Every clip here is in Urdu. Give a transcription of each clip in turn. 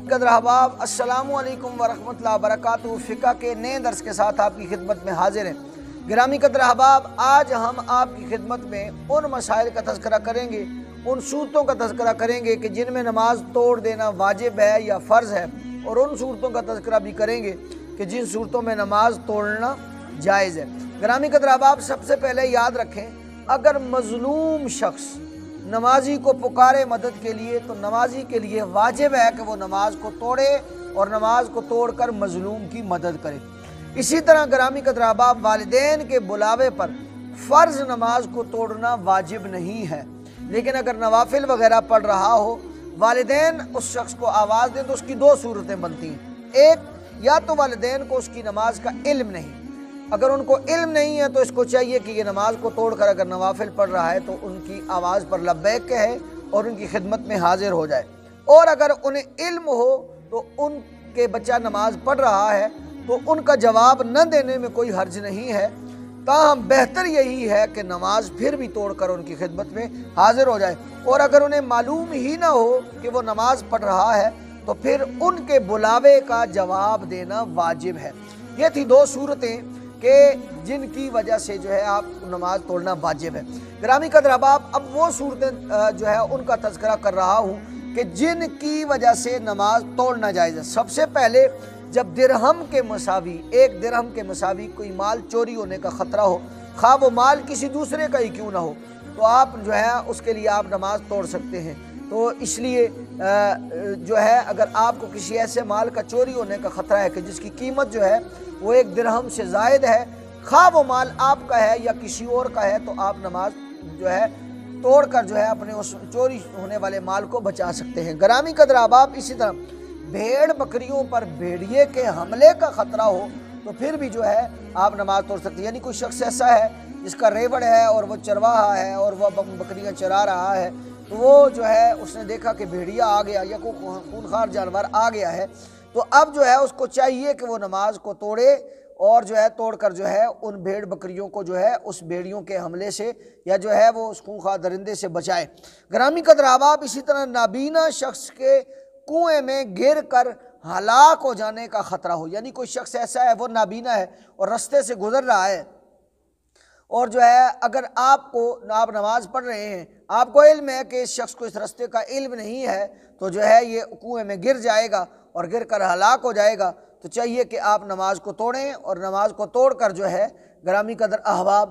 قدر احباب، السلام علیکم ورحمۃ اللہ وبرکاتہ۔ فقہ کے نئے درس کے ساتھ آپ کی خدمت میں حاضر ہیں۔ گرامی قدر احباب، آج ہم آپ کی خدمت میں ان مسائل کا تذکرہ کریں گے، ان صورتوں کا تذکرہ کریں گے کہ جن میں نماز توڑ دینا واجب ہے یا فرض ہے، اور ان صورتوں کا تذکرہ بھی کریں گے کہ جن صورتوں میں نماز توڑنا جائز ہے۔ گرامی قدر احباب، سب سے پہلے یاد رکھیں، اگر مظلوم شخص نمازی کو پکارے مدد کے لیے تو نمازی کے لیے واجب ہے کہ وہ نماز کو توڑے اور نماز کو توڑ کر مظلوم کی مدد کرے۔ اسی طرح گرامی قدر احباب، والدین کے بلاوے پر فرض نماز کو توڑنا واجب نہیں ہے، لیکن اگر نوافل وغیرہ پڑھ رہا ہو، والدین اس شخص کو آواز دیں تو اس کی دو صورتیں بنتی ہیں۔ ایک، یا تو والدین کو اس کی نماز کا علم نہیں، اگر ان کو علم نہیں ہے تو اس کو چاہیے کہ یہ نماز کو توڑ کر اگر نوافل پڑھ رہا ہے تو ان کی آواز پر لبیک کہے اور ان کی خدمت میں حاضر ہو جائے، اور اگر انہیں علم ہو تو ان کے بچہ نماز پڑھ رہا ہے تو ان کا جواب نہ دینے میں کوئی حرج نہیں ہے، تاہم بہتر یہی ہے کہ نماز پھر بھی توڑ کر ان کی خدمت میں حاضر ہو جائے، اور اگر انہیں معلوم ہی نہ ہو کہ وہ نماز پڑھ رہا ہے تو پھر ان کے بلاوے کا جواب دینا واجب ہے۔ یہ تھی دو صورتیں کہ جن کی وجہ سے جو ہے آپ نماز توڑنا واجب ہے۔ گرامی قدر احباب، اب وہ صورتیں جو ہے ان کا تذکرہ کر رہا ہوں کہ جن کی وجہ سے نماز توڑنا جائز ہے۔ سب سے پہلے، جب درہم کے مساوی، ایک درہم کے مساوی کوئی مال چوری ہونے کا خطرہ ہو، خواہ وہ مال کسی دوسرے کا ہی کیوں نہ ہو، تو آپ جو ہے اس کے لیے آپ نماز توڑ سکتے ہیں۔ تو اس لیے جو ہے اگر آپ کو کسی ایسے مال کا چوری ہونے کا خطرہ ہے کہ جس کی قیمت جو ہے وہ ایک درہم سے زائد ہے، خواہ وہ مال آپ کا ہے یا کسی اور کا ہے، تو آپ نماز جو ہے توڑ کر جو ہے اپنے اس چوری ہونے والے مال کو بچا سکتے ہیں۔ گرامی قدر احباب، اسی طرح بھیڑ بکریوں پر بھیڑیے کے حملے کا خطرہ ہو تو پھر بھی جو ہے آپ نماز توڑ سکتے ہیں۔ یعنی کوئی شخص ایسا ہے جس کا ریوڑ ہے اور وہ چرواہا ہے اور وہ بکریاں چرا رہا ہے، تو وہ جو ہے اس نے دیکھا کہ بھیڑیا آ گیا یا کوئی خونخوار جانور آ گیا ہے، تو اب جو ہے اس کو چاہیے کہ وہ نماز کو توڑے اور جو ہے توڑ کر جو ہے ان بھیڑ بکریوں کو جو ہے اس بھیڑیوں کے حملے سے یا جو ہے وہ اس خونخوار درندے سے بچائے۔ گرامی قدر احباب، اسی طرح نابینا شخص کے کنویں میں گر کر ہلاک ہو جانے کا خطرہ ہو، یعنی کوئی شخص ایسا ہے وہ نابینا ہے اور رستے سے گزر رہا ہے، اور جو ہے اگر آپ نماز پڑھ رہے ہیں، آپ کو علم ہے کہ اس شخص کو اس رستے کا علم نہیں ہے، تو جو ہے یہ کنویں میں گر جائے گا اور گر کر ہلاک ہو جائے گا، تو چاہیے کہ آپ نماز کو توڑیں اور نماز کو توڑ کر جو ہے گرامی قدر احباب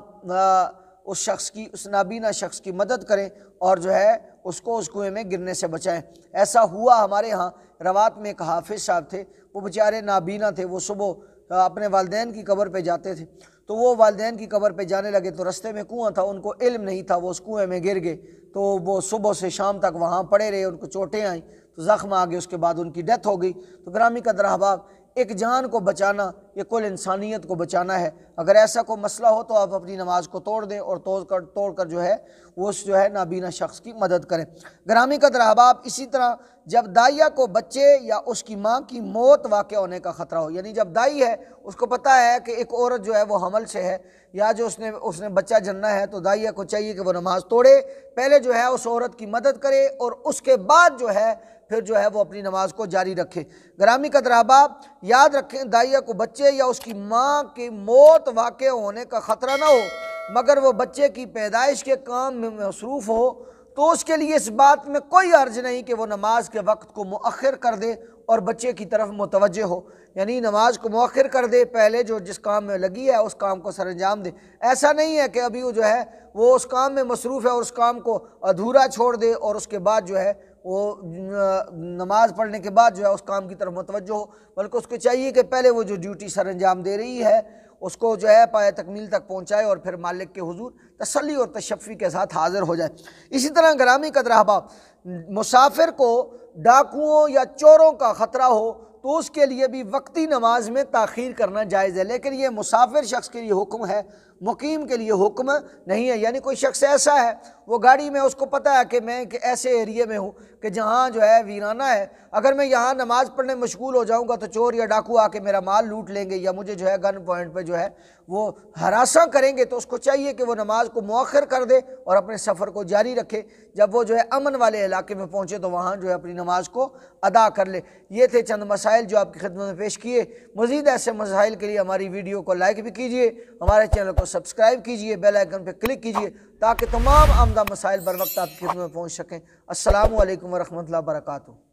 اس نابینا شخص کی مدد کریں اور جو ہے اس کو اس کنویں میں گرنے سے بچائیں۔ ایسا ہوا ہمارے ہاں روات میں ایک حافظ صاحب تھے، وہ بیچارے نابینا تھے، وہ صبح اپنے والدین کی قبر پہ جاتے تھے، تو وہ والدین کی قبر پہ جانے لگے تو رستے میں کنواں تھا، ان کو علم نہیں تھا، وہ اس کنویں میں گر گئے، تو وہ صبح سے شام تک وہاں پڑے رہے، ان کو چوٹیں آئیں تو زخم آ گئے، اس کے بعد ان کی ڈیتھ ہو گئی۔ تو گرامی قدر احباب، ایک جان کو بچانا یہ کل انسانیت کو بچانا ہے۔ اگر ایسا کوئی مسئلہ ہو تو آپ اپنی نماز کو توڑ دیں اور توڑ کر جو ہے وہ اس جو ہے نابینا شخص کی مدد کریں۔ گرامی قدر احباب، اسی طرح جب دائیا کو بچے یا اس کی ماں کی موت واقع ہونے کا خطرہ ہو، یعنی جب دائی ہے اس کو پتہ ہے کہ ایک عورت جو ہے وہ حمل سے ہے یا جو اس نے بچہ جننا ہے، تو دائیا کو چاہیے کہ وہ نماز توڑے، پہلے جو ہے اس عورت کی مدد کرے اور اس کے بعد جو ہے پھر جو ہے وہ اپنی نماز کو جاری رکھے۔ گرامی قدر احباب، یاد رکھیں، دائیا کو بچے یا اس کی ماں کی موت واقع ہونے کا خطرہ نہ ہو مگر وہ بچے کی پیدائش کے کام میں مصروف ہو، تو اس کے لیے اس بات میں کوئی حرج نہیں کہ وہ نماز کے وقت کو مؤخر کر دے اور بچے کی طرف متوجہ ہو، یعنی نماز کو مؤخر کر دے، پہلے جو جس کام میں لگی ہے اس کام کو سر انجام دے۔ ایسا نہیں ہے کہ ابھی وہ جو ہے وہ اس کام میں مصروف ہے اور اس کام کو ادھورا چھوڑ دے اور اس کے بعد جو ہے وہ نماز پڑھنے کے بعد جو ہے اس کام کی طرف متوجہ ہو، بلکہ اس کو چاہیے کہ پہلے وہ جو ڈیوٹی سر انجام دے رہی ہے اس کو جو ہے پائے تکمیل تک پہنچائے اور پھر مالک کے حضور تسلی اور تشفی کے ساتھ حاضر ہو جائے۔ اسی طرح گرامی قدر احباب، مسافر کو ڈاکوؤں یا چوروں کا خطرہ ہو تو اس کے لیے بھی وقتی نماز میں تاخیر کرنا جائز ہے، لیکن یہ مسافر شخص کے لیے حکم ہے، مقیم کے لیے حکم نہیں ہے۔ یعنی کوئی شخص ایسا ہے وہ گاڑی میں اس کو پتہ ہے کہ میں ایسے ایریے میں ہوں کہ جہاں جو ہے ویرانہ ہے، اگر میں یہاں نماز پڑھنے مشغول ہو جاؤں گا تو چور یا ڈاکو آ کے میرا مال لوٹ لیں گے یا مجھے جو ہے گن پوائنٹ پہ جو ہے وہ ہراساں کریں گے، تو اس کو چاہیے کہ وہ نماز کو مؤخر کر دے اور اپنے سفر کو جاری رکھے۔ جب وہ جو ہے امن والے علاقے میں پہنچے تو وہاں جو ہے اپنی نماز کو ادا کر لے۔ یہ تھے چند مسائل جو آپ کی خدمت میں پیش کیے۔ مزید ایسے مسائل کے لیے ہماری ویڈیو کو لائک بھی کیجئے، ہمارے چینل کو سبسکرائب کیجئے، بیل آئیکن پہ کلک کیجئے تاکہ تمام آمدہ مسائل بر وقت آپ کی خدمت میں پہنچ سکیں۔ السلام علیکم ورحمۃ اللہ وبرکاتہ۔